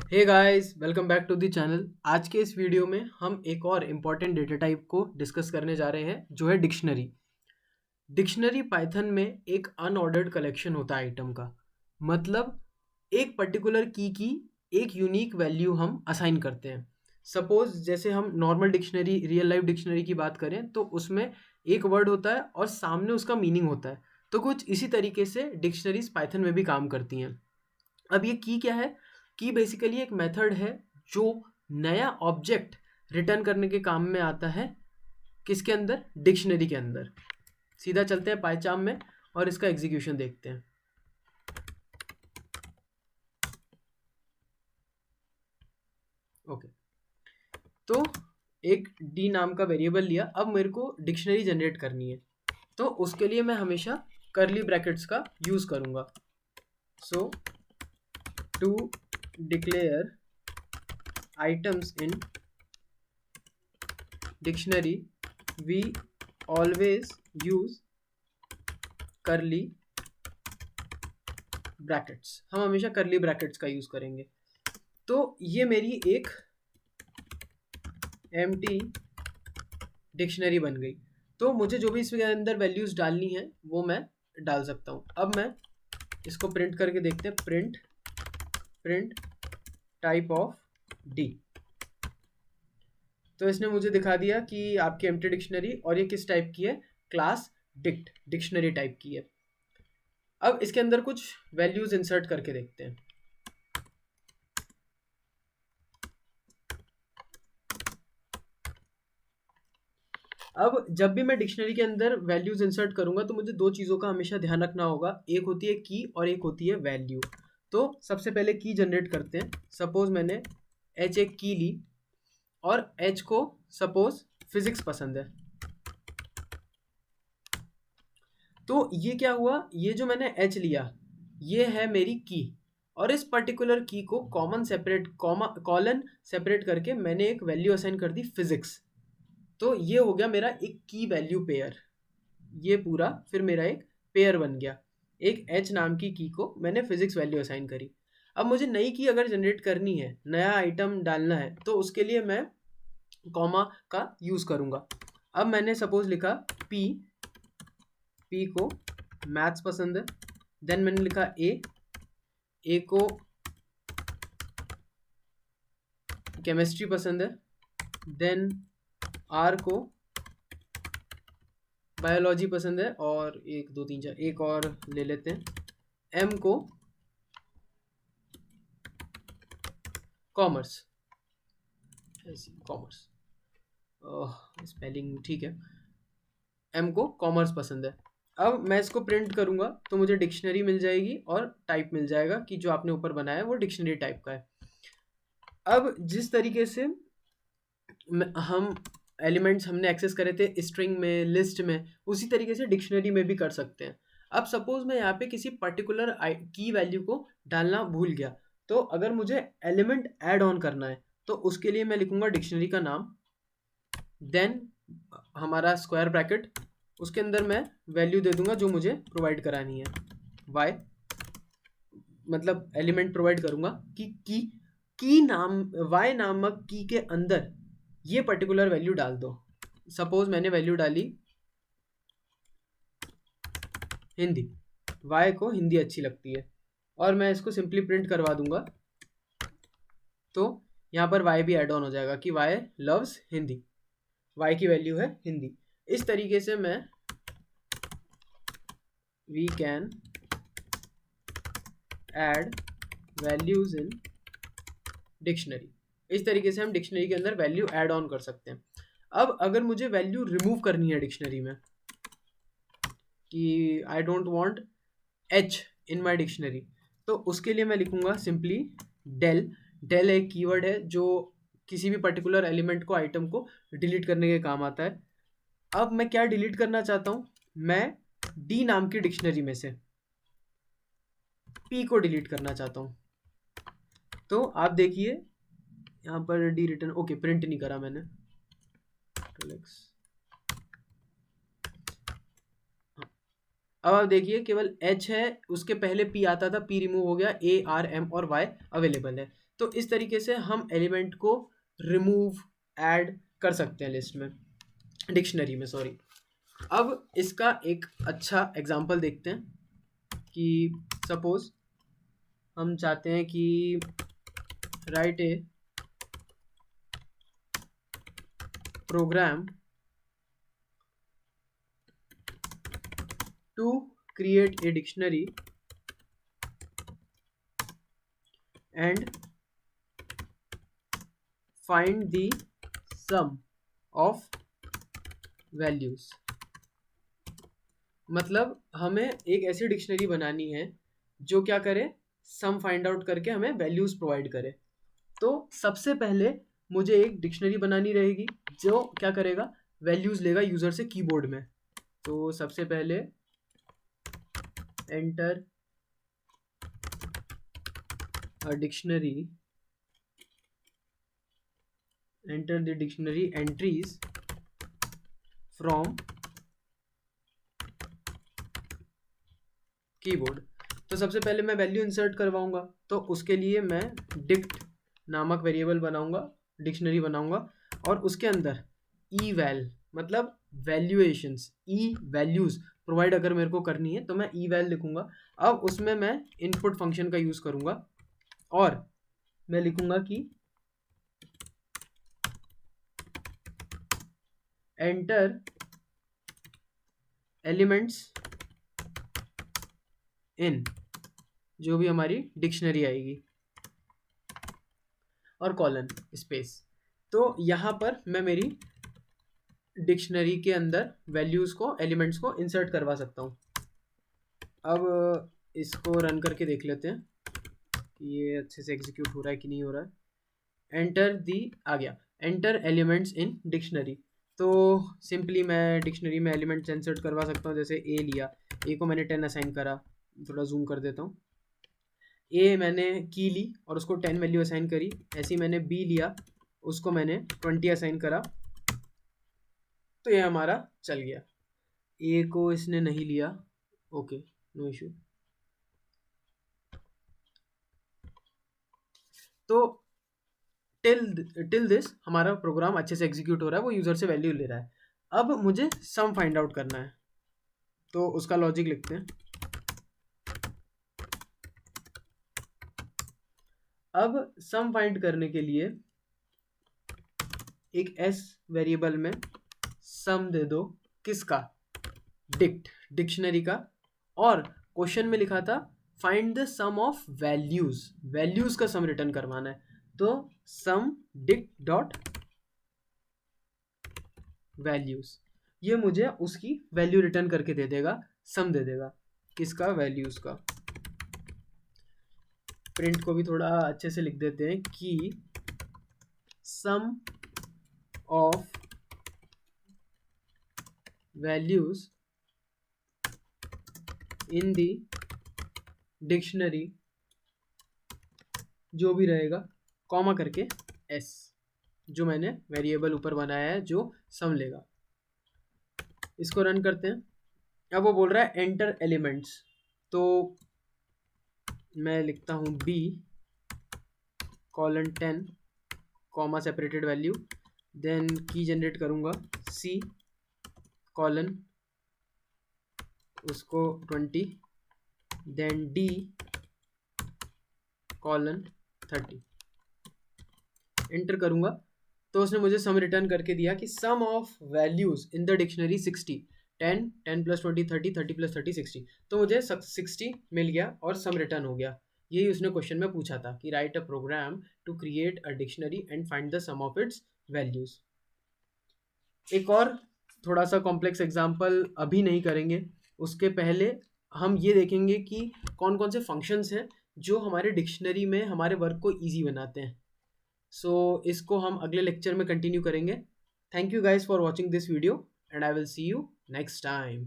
Hey guys, welcome back to the channel. आज के इस वीडियो में हम एक और इम्पॉर्टेंट डेटा टाइप को डिस्कस करने जा रहे हैं जो है डिक्शनरी। डिक्शनरी पाइथन में एक अनऑर्डर्ड कलेक्शन होता है आइटम का। मतलब एक पर्टिकुलर की एक यूनिक वैल्यू हम असाइन करते हैं। सपोज जैसे हम normal dictionary, real life dictionary की बात करें तो उसमें एक वर्ड होता है और सामने उसका मीनिंग होता है। तो कुछ इसी तरीके से डिक्शनरीज पाइथन में भी काम करती हैं। अब ये की क्या है? की बेसिकली एक मेथड है जो नया ऑब्जेक्ट रिटर्न करने के काम में आता है। किसके अंदर? डिक्शनरी के अंदर। सीधा चलते हैं पाइचाम में और इसका एग्जीक्यूशन देखते हैं। ओके, तो एक डी नाम का वेरिएबल लिया। अब मेरे को डिक्शनरी जनरेट करनी है, तो उसके लिए मैं हमेशा करली ब्रैकेट्स का यूज करूंगा। So to declare items in dictionary we always use curly brackets। हम हमेशा curly brackets का यूज करेंगे। तो ये मेरी एक empty डिक्शनरी बन गई। तो मुझे जो भी इसके अंदर वैल्यूज डालनी है वो मैं डाल सकता हूँ। अब मैं इसको प्रिंट करके देखते हैं। Print type of D. तो इसने मुझे दिखा दिया कि आपकी एम्प्टी डिक्शनरी, और ये किस टाइप की है? क्लास डिक्शनरी टाइप की है। अब इसके अंदर कुछ वैल्यूज इंसर्ट करके देखते हैं। अब जब भी मैं डिक्शनरी के अंदर वैल्यूज इंसर्ट करूंगा तो मुझे दो चीज़ों का हमेशा ध्यान रखना होगा। एक होती है की और एक होती है वैल्यू। तो सबसे पहले की जनरेट करते हैं। सपोज मैंने एच एक की ली और एच को सपोज फिजिक्स पसंद है। तो ये क्या हुआ? ये जो मैंने एच लिया ये है मेरी की, और इस पर्टिकुलर की को कॉलन सेपरेट करके मैंने एक वैल्यू असाइन कर दी फिजिक्स। तो ये हो गया मेरा एक की वैल्यू पेयर। ये पूरा फिर मेरा एक पेयर बन गया। एक एच नाम की को मैंने फिजिक्स वैल्यू असाइन करी। अब मुझे नई की अगर जनरेट करनी है, नया आइटम डालना है, तो उसके लिए मैं कॉमा का यूज करूंगा। अब मैंने सपोज लिखा पी को मैथ्स पसंद है। देन मैंने लिखा ए को केमिस्ट्री पसंद है। देन आर को बायोलॉजी पसंद है, और एक दो तीन चार एक और ले लेते हैं। एम को कॉमर्स, कॉमर्स स्पेलिंग ठीक है। एम को कॉमर्स पसंद है। अब मैं इसको प्रिंट करूंगा तो मुझे डिक्शनरी मिल जाएगी और टाइप मिल जाएगा कि जो आपने ऊपर बनाया है वो डिक्शनरी टाइप का है। अब जिस तरीके से हम एलिमेंट्स हमने एक्सेस करे थे स्ट्रिंग में, लिस्ट में, उसी तरीके से डिक्शनरी में भी कर सकते हैं। अब सपोज मैं यहाँ पे किसी पर्टिकुलर की वैल्यू को डालना भूल गया, तो अगर मुझे एलिमेंट ऐड ऑन करना है तो उसके लिए मैं लिखूंगा डिक्शनरी का नाम, देन हमारा स्क्वायर ब्रैकेट, उसके अंदर मैं वैल्यू दे दूंगा जो मुझे प्रोवाइड करानी है। वाई मतलब एलिमेंट प्रोवाइड करूंगा कि की नाम वाई नामक की के अंदर ये पर्टिकुलर वैल्यू डाल दो। सपोज मैंने वैल्यू डाली हिंदी, वाई को हिंदी अच्छी लगती है, और मैं इसको सिंपली प्रिंट करवा दूंगा। तो यहाँ पर वाई भी एड ऑन हो जाएगा कि वाई लव्स हिंदी, वाई की वैल्यू है हिंदी। इस तरीके से मैं we can add values in dictionary. इस तरीके से हम डिक्शनरी के अंदर वैल्यू ऐड ऑन कर सकते हैं। अब अगर मुझे वैल्यू रिमूव करनी है डिक्शनरी में, कि I don't want H in my dictionary, तो उसके लिए मैं लिखूंगा सिंपली डेल एक कीवर्ड है जो किसी भी पर्टिकुलर एलिमेंट को, आइटम को डिलीट करने के काम आता है। अब मैं क्या डिलीट करना चाहता हूं? मैं डी नाम की डिक्शनरी में से पी को डिलीट करना चाहता हूं। तो आप देखिए यहाँ पर डी रिटर्न, ओके प्रिंट नहीं करा मैंने। अब आप देखिए केवल एच है, उसके पहले पी आता था, पी रिमूव हो गया, ए आर एम और वाई अवेलेबल है। तो इस तरीके से हम एलिमेंट को रिमूव ऐड कर सकते हैं लिस्ट में, डिक्शनरी में, सॉरी। अब इसका एक अच्छा एग्जांपल देखते हैं कि सपोज हम चाहते हैं कि write a program to create a dictionary and find the sum of values। मतलब हमें एक ऐसी डिक्शनरी बनानी है जो क्या करे, सम फाइंड आउट करके हमें वैल्यूज प्रोवाइड करे। तो सबसे पहले मुझे एक डिक्शनरी बनानी रहेगी जो क्या करेगा, वैल्यूज लेगा यूजर से कीबोर्ड में। तो सबसे पहले enter a dictionary, enter the dictionary entries from keyboard. तो सबसे पहले मैं वैल्यू इंसर्ट करवाऊंगा, तो उसके लिए मैं डिक्ट नामक वेरिएबल बनाऊंगा, डिक्शनरी बनाऊंगा, और उसके अंदर ई वैल मतलब वैल्यूएशंस, ई वैल्यूज प्रोवाइड अगर मेरे को करनी है तो मैं ई वैल लिखूंगा। अब उसमें मैं इनपुट फंक्शन का यूज करूंगा और मैं लिखूंगा कि एंटर एलिमेंट्स इन, जो भी हमारी डिक्शनरी आएगी, और कॉलन स्पेस। तो यहाँ पर मैं मेरी डिक्शनरी के अंदर वैल्यूज को, एलिमेंट्स को इंसर्ट करवा सकता हूँ। अब इसको रन करके देख लेते हैं कि ये अच्छे से एग्जीक्यूट हो रहा है कि नहीं हो रहा है। एंटर दी आ गया, एंटर एलिमेंट्स इन डिक्शनरी। तो सिंपली मैं डिक्शनरी में एलिमेंट्स इंसर्ट करवा सकता हूँ। जैसे ए लिया, ए को मैंने 10 असाइन करा, थोड़ा जूम कर देता हूँ। ए मैंने की ली और उसको 10 वैल्यू असाइन करी। ऐसे ही मैंने बी लिया, उसको मैंने 20 असाइन करा, तो ये हमारा चल गया। ए को इसने नहीं लिया, ओके नो इशू। तो टिल दिस हमारा प्रोग्राम अच्छे से एग्जीक्यूट हो रहा है, वो यूजर से वैल्यू ले रहा है। अब मुझे सम फाइंड आउट करना है, तो उसका लॉजिक लिखते हैं। अब सम फाइंड करने के लिए एक एस वेरिएबल में सम दे दो, किसका, डिक्शनरी का। और क्वेश्चन में लिखा था find the sum of values, values का सम रिटर्न करवाना है। तो सम डिक्ट डॉट वैल्यूज, ये मुझे उसकी वैल्यू रिटर्न करके दे देगा, सम दे देगा, किसका, वैल्यूज का। प्रिंट को भी थोड़ा अच्छे से लिख देते हैं कि sum of values in the dictionary, जो भी रहेगा, कॉमा करके एस, जो मैंने वेरिएबल ऊपर बनाया है जो सम लेगा। इसको रन करते हैं। अब वो बोल रहा है एंटर एलिमेंट्स, तो मैं लिखता हूँ B colon 10 comma separated value, then key generate करूँगा सी कॉलन उसको 20, देन डी कॉलन 30, एंटर करूँगा। तो उसने मुझे सम रिटर्न करके दिया कि sum of values in the dictionary 60, 10, 10 + 20 30, 30 + 30 60। तो मुझे 60 मिल गया और सम रिटर्न हो गया। यही उसने क्वेश्चन में पूछा था कि write a program to create a dictionary and find the sum of its values. एक और थोड़ा सा कॉम्प्लेक्स एग्जाम्पल अभी नहीं करेंगे, उसके पहले हम ये देखेंगे कि कौन कौन से फंक्शंस हैं जो हमारे डिक्शनरी में हमारे वर्क को ईजी बनाते हैं। सो इसको हम अगले लेक्चर में कंटिन्यू करेंगे। Thank you guys for watching this video and I will see you next time.